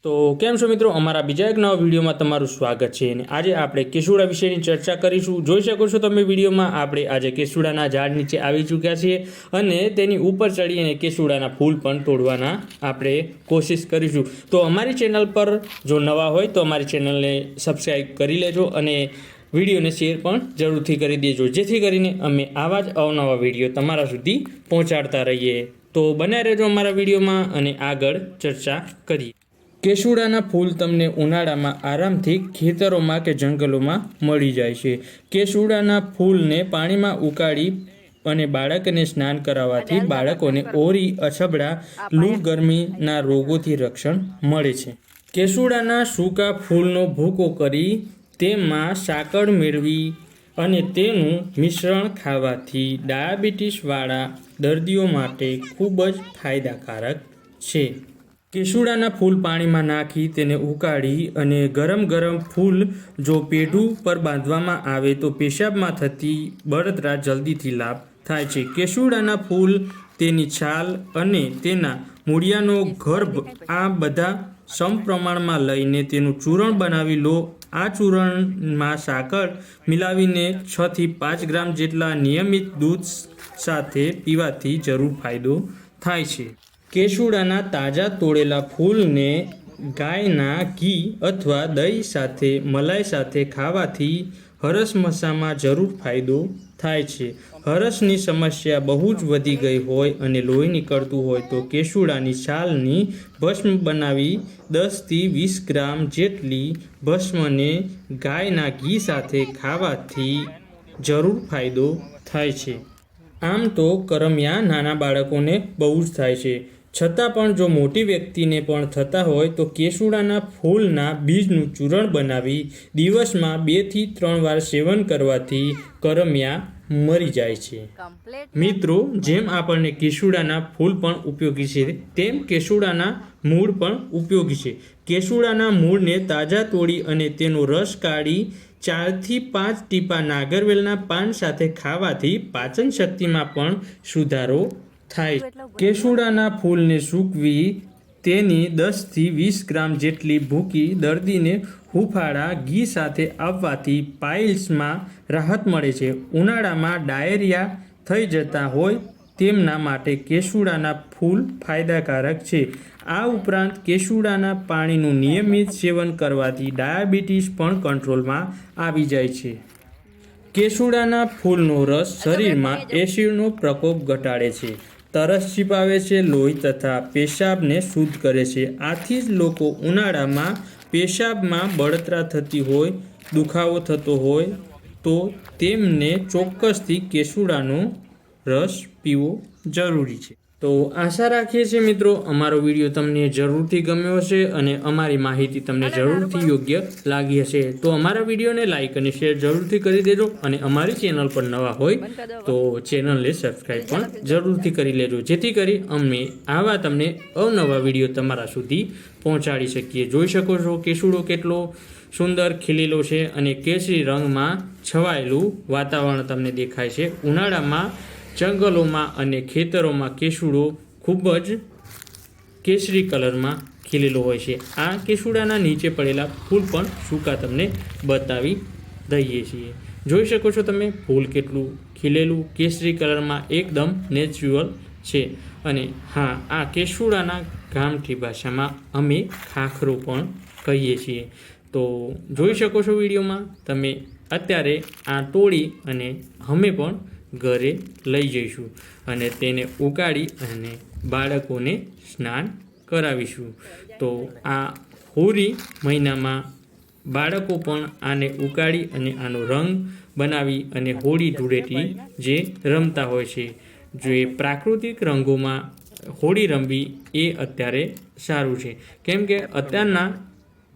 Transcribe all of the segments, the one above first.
તો કેમ છો મિત્રો, અમારા બીજા એક નવા વિડીયોમાં તમારું સ્વાગત છે। અને આજે આપણે કેસુડા વિશેની ચર્ચા કરીશું। જોઈ શકો છો તમે વિડીયોમાં આપણે આજે કેસુડાના ઝાડ નીચે આવી ચૂક્યા છીએ અને તેની ઉપર ચડી અને કેસુડાના ફૂલ પણ તોડવાના આપણે કોશિશ કરીશું। તો અમારી ચેનલ પર જો નવા હોય તો અમારી ચેનલને સબસ્ક્રાઈબ કરી લેજો અને વિડીયોને શેર પણ જરૂરથી કરી દેજો, જેથી કરીને અમે આવા જ અવનવા વિડીયો તમારા સુધી પહોંચાડતા રહીએ। તો બન્યા રહેજો અમારા વિડીયોમાં અને આગળ ચર્ચા કરીએ। કેસુડાના ફૂલ તમને ઉનાળામાં આરામથી ખેતરોમાં કે જંગલોમાં મળી જાય છે। કેસુડાના ફૂલને પાણીમાં ઉકાળી અને બાળકને સ્નાન કરાવવાથી બાળકોને ઓરી, અછબડા, લૂ, ગરમીના રોગોથી રક્ષણ મળે છે। કેસુડાના સૂકા ફૂલનો ભૂકો કરી તેમાં સાકર મેળવી અને તેનું મિશ્રણ ખાવાથી ડાયાબિટીસવાળા દર્દીઓ માટે ખૂબ જ ફાયદાકારક છે। કેસુડાના ફૂલ પાણીમાં નાખી તેને ઉકાળી અને ગરમ ફૂલ જો પેઢું પર બાંધવામાં આવે તો પેશાબમાં થતી બળતરા જલ્દીથી લાભ થાય છે। કેસુડાના ફૂલ, તેની છાલ અને તેના મૂળિયાનો ગર્ભ આ બધા સમપ્રમાણમાં લઈને તેનું ચૂર્ણ બનાવી લો। આ ચૂર્ણમાં સાકર મિલાવીને 6 થી 5 ગ્રામ જેટલા નિયમિત દૂધ સાથે પીવાથી જરૂર ફાયદો થાય છે। કેસુડાના તાજા તોડેલા ફૂલને ગાયના ઘી અથવા દહીં સાથે મલાઈ સાથે ખાવાથી હરસમસામાં જરૂર ફાયદો થાય છે। હરસની સમસ્યા બહુ જ વધી ગઈ હોય અને લોહી નીકળતું હોય તો કેસુડાની છાલની ભસ્મ બનાવી 10 થી 20 ગ્રામ જેટલી ભસ્મને ગાયના ઘી સાથે ખાવાથી જરૂર ફાયદો થાય છે। આમ તો કરમિયા નાના બાળકોને બહુ જ થાય છે, છતાં પણ જો મોટી વ્યક્તિને પણ થતા હોય તો કેસુડાના ફૂલના બીજનું ચૂર્ણ બનાવી દિવસમાં 2 થી 3 વાર સેવન કરવાથી કરમિયા મરી જાય છે। મિત્રો, જેમ આપણને કેસુડાના ફૂલ પણ ઉપયોગી છે તેમ કેસુડાના મૂળ પણ ઉપયોગી છે। કેસુડાના મૂળને તાજા તોડી અને તેનો રસ કાઢી 4 થી 5 ટીપા નાગરવેલના પાન સાથે ખાવાથી પાચન શક્તિમાં પણ સુધારો થાય છે। કેસુડાના ફૂલને સૂકવી તેની 10 થી 20 ગ્રામ જેટલી ભૂકી દર્દીને હુંફાળા ઘી સાથે આપવાથી પાઇલ્સમાં રાહત મળે છે। ઉનાળામાં ડાયેરિયા થઈ જતા હોય તેમના માટે કેસુડાના ફૂલ ફાયદાકારક છે। આ ઉપરાંત કેસુડાના પાણીનું નિયમિત સેવન કરવાથી ડાયાબિટીસ પણ કંટ્રોલમાં આવી જાય છે। કેસુડાના ફૂલનો રસ શરીરમાં એસિડનો પ્રકોપ ઘટાડે છે, તરસ છીપાવે છે, લોહી તથા પેશાબને શુદ્ધ કરે છે। આથી જ લોકો ઉનાળામાં પેશાબમાં બળતરા થતી હોય, દુખાવો થતો હોય તો તેમને ચોક્કસથી કેસુડાનો રસ પીવો જરૂરી છે। તો આશા રાખીએ છીએ મિત્રો અમારો વિડીયો તમને જરૂરથી ગમ્યો હશે અને અમારી માહિતી તમને જરૂરથી યોગ્ય લાગી હશે। તો અમારા વિડીયોને લાઇક અને શેર જરૂરથી કરી દેજો અને અમારી ચેનલ પર નવા હોય તો ચેનલને સબસ્ક્રાઈબ પણ જરૂરથી કરી લેજો, જેથી કરી અમે આવા તમને અવનવા વિડીયો તમારા સુધી પહોંચાડી શકીએ। જોઈ શકો છો કેસુડો કેટલો સુંદર ખીલેલો છે અને કેસરી રંગમાં છવાયેલું વાતાવરણ તમને દેખાય છે। ઉનાળામાં જંગલોમાં અને ખેતરોમાં કેસુડો ખૂબ જ કેસરી કલરમાં ખીલેલો હોય છે। આ કેસુડાના નીચે પડેલા ફૂલ પણ સૂકા તમને બતાવી દઈએ છીએ। જોઈ શકો છો તમે ફૂલ કેટલું ખીલેલું કેસરી કલરમાં એકદમ નેચરલ છે। અને હા, આ કેસુડાના ગામઠી ભાષામાં અમે ખાખરો પણ કહીએ છીએ। તો જોઈ શકો છો વિડીયોમાં તમે અત્યારે આ તોડી અને અમે પણ ઘરે લઈ જઈશું અને તેને ઉકાળી અને બાળકોને સ્નાન કરાવીશું। તો આ હોળી મહિનામાં બાળકો પણ આને ઉકાળી અને આનો રંગ બનાવી અને હોળી ધૂળેટી જે રમતા હોય છે, જે પ્રાકૃતિક રંગોમાં હોળી રમવી એ અત્યારે સારું છે, કેમ કે અત્યારના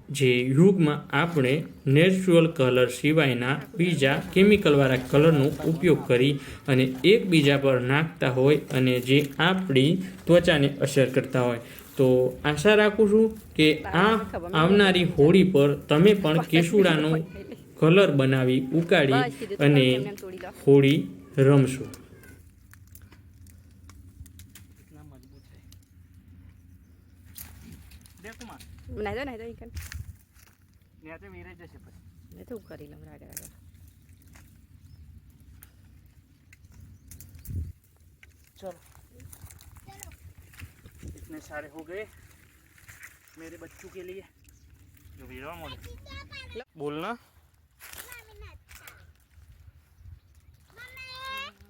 જે યુગમાં આપણે નેચરલ કલર સિવાયના બીજા કેમિકલવાળા કલરનો ઉપયોગ કરી અને એકબીજા પર નાખતા હોય અને જે આપણી ત્વચાને અસર કરતા હોય। તો આશા રાખું છું કે આ આવનારી હોળી પર તમે પણ કેસુડાનો કલર બનાવી ઉકાળી અને હોળી રમશો। નાહી દો ઈ કન ત્યાં તો વેરાઈ જશે પછી મેં તો કરી લઉં રાગે રાગે चलो इतने सारे हो गए मेरे बच्चों के लिए जो वीरवा मोड़े बोलना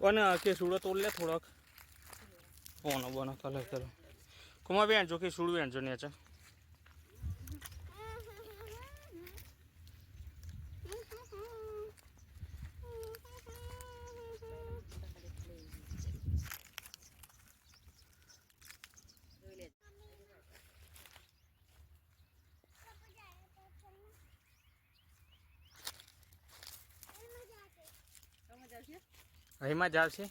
અને કે સુડો તોડ લે થોડોક બોનો બોનો કલર કરો કુમા બેન જો કે સુડ બેન જો ને છે એમાં જ આવશે